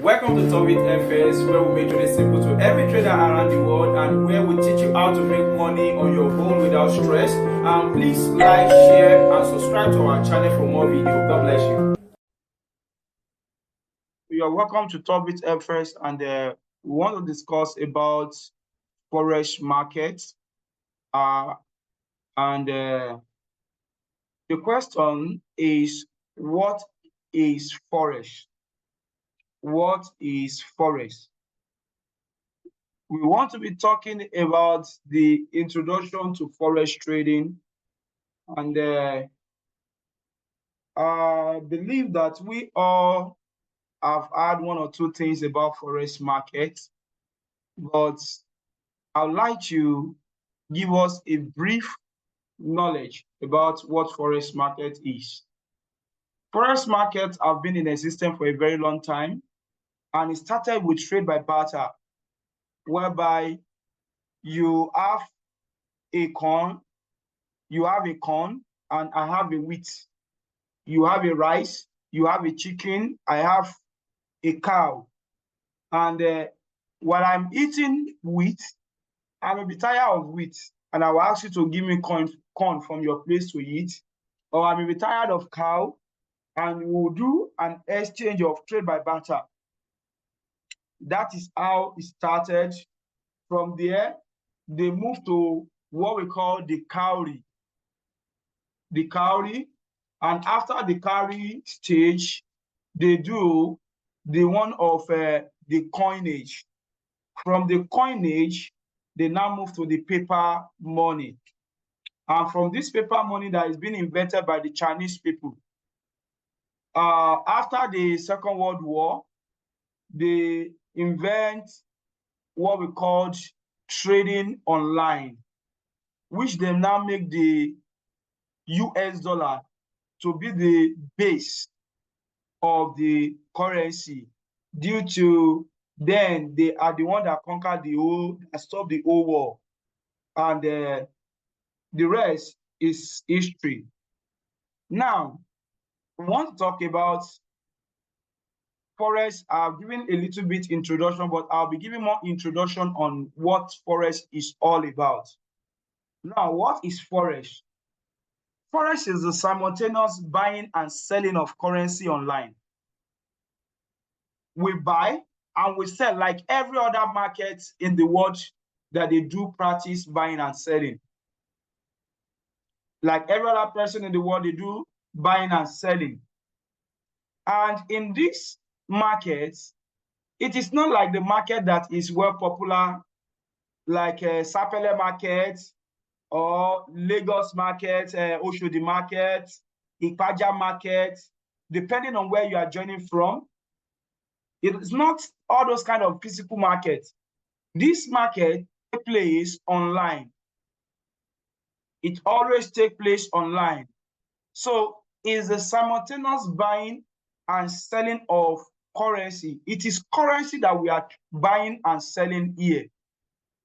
Welcome to TOPVEETFX, where we make it simple to every trader around the world and where we teach you how to make money on your own without stress. Please like, share, and subscribe to our channel for more videos. God bless you. You are welcome to TOPVEETFX, and we want to discuss about Forex markets. The question is, what is Forex? What is Forex? We want to be talking about the introduction to Forex trading, and I believe that we all have heard one or two things about Forex market, but I'd like to give us a brief knowledge about what Forex market is. Forex markets have been in existence for a very long time, and it started with trade by barter, whereby you have a corn, and I have a wheat. You have a rice, you have a chicken, I have a cow. And while I'm eating wheat, I may be tired of wheat, and I will ask you to give me corn from your place to eat. Or I may be tired of cow, and we'll do an exchange of trade by barter. That is how it started. From there, they moved to what we call the cowrie. The cowrie, and after the cowrie stage, they do the one of the coinage. From the coinage, they now move to the paper money. And from this paper money that is being invented by the Chinese people, after the Second World War, they invent what we called trading online, which they now make the US dollar to be the base of the currency, due to then they are the one that conquered stopped the whole war. And the rest is history. Now, we want to talk about Forex. I've given a little bit introduction, but I'll be giving more introduction on what Forex is all about. Now, what is Forex? Forex is the simultaneous buying and selling of currency online. We buy and we sell like every other market in the world that they do practice buying and selling. Like every other person in the world, they do buying and selling. And in this market, it is not like the market that is well popular, like Sapele market or Lagos market, Oshodi market, Ipaja market, depending on where you are joining from. It is not all those kind of physical markets. This market takes place online. It always takes place online. So it's a simultaneous buying and selling of currency. It is currency that we are buying and selling here.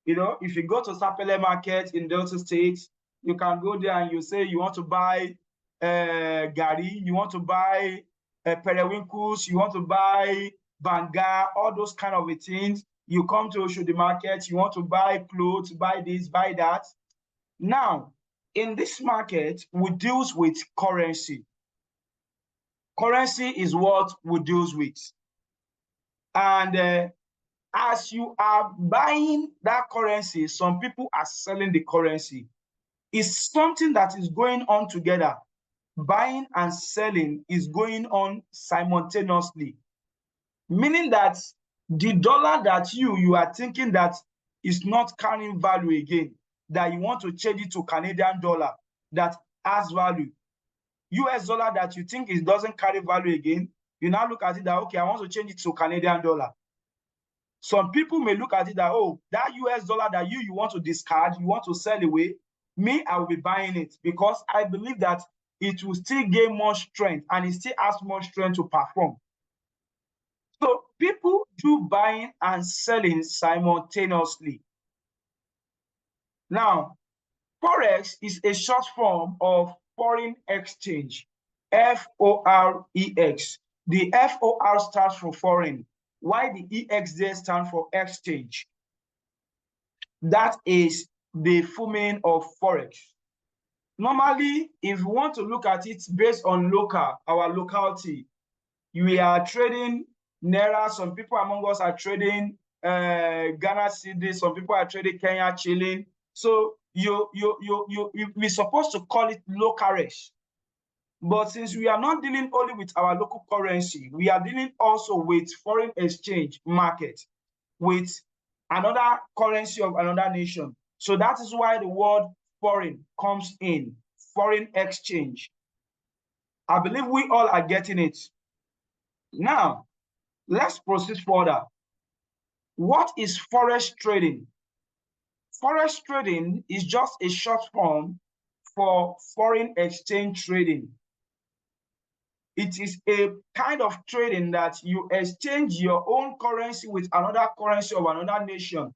You know, if you go to Sapele market in Delta State, you can go there and you say you want to buy Gari, you want to buy periwinkles, you want to buy Banga, all those kind of things. You come to Oshodi market, you want to buy clothes, buy this, buy that. Now, in this market, we deal with currency. Currency is what we deal with. And as you are buying that currency, some people are selling the currency. It's something that is going on together. Buying and selling is going on simultaneously. Meaning that the dollar that you are thinking that is not carrying value again, that you want to change it to Canadian dollar that has value. US dollar that you think it doesn't carry value again, you now look at it that, okay, I want to change it to Canadian dollar. Some people may look at it that, oh, that US dollar that you want to discard, you want to sell away, me, I will be buying it because I believe that it will still gain more strength and it still has more strength to perform. So people do buying and selling simultaneously. Now, Forex is a short form of foreign exchange, F-O-R-E-X. The F-O-R stands for foreign, Why the EX there stand for exchange? That is the full meaning of Forex. Normally, if you want to look at it based on our locality, we are trading Naira. Some people among us are trading Ghana cedi. Some people are trading Kenya shilling. So we're supposed to call it localish. But since we are not dealing only with our local currency, we are dealing also with foreign exchange market, with another currency of another nation. So that is why the word foreign comes in, foreign exchange. I believe we all are getting it. Now, let's proceed further. What is Forex trading? Forex trading is just a short form for foreign exchange trading. It is a kind of trading that you exchange your own currency with another currency of another nation.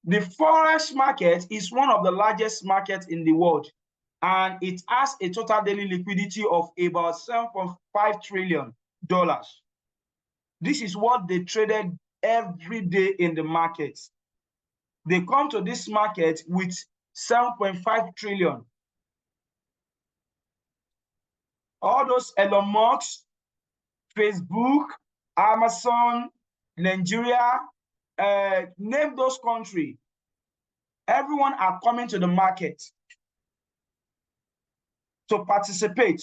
The Forex market is one of the largest markets in the world, and it has a total daily liquidity of about $7.5 trillion. This is what they traded every day in the market. They come to this market with 7.5 trillion. All those Elon Musk, Facebook, Amazon, Nigeria, name those countries. Everyone are coming to the market to participate.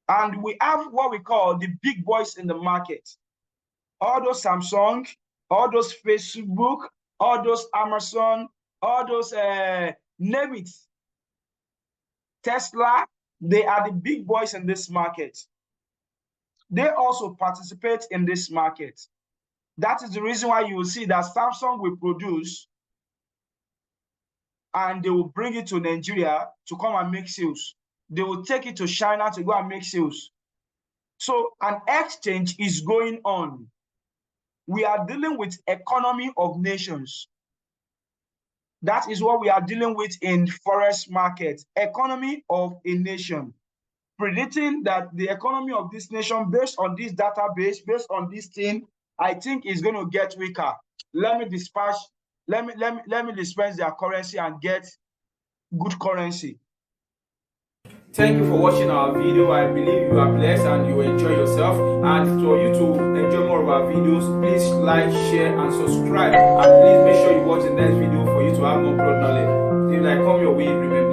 And we have what we call the big boys in the market. All those Samsung, all those Facebook, all those Amazon, all those name it, Tesla, they are the big boys in this market. They also participate in this market. That is the reason why you will see that Samsung will produce and they will bring it to Nigeria to come and make sales. They will take it to China to go and make sales. So an exchange is going on. We are dealing with economy of nations. That is what we are dealing with in Forex market, economy of a nation. Predicting that the economy of this nation, based on this database, based on this thing, I think is going to get weaker. Let me disperse their currency and get good currency. Thank you for watching our video. I believe you are blessed and you enjoy yourself. And for you to enjoy more of our videos, please like, share, and subscribe. And please make sure you watch the next video for you to have more broad knowledge. Till I come your way, remember.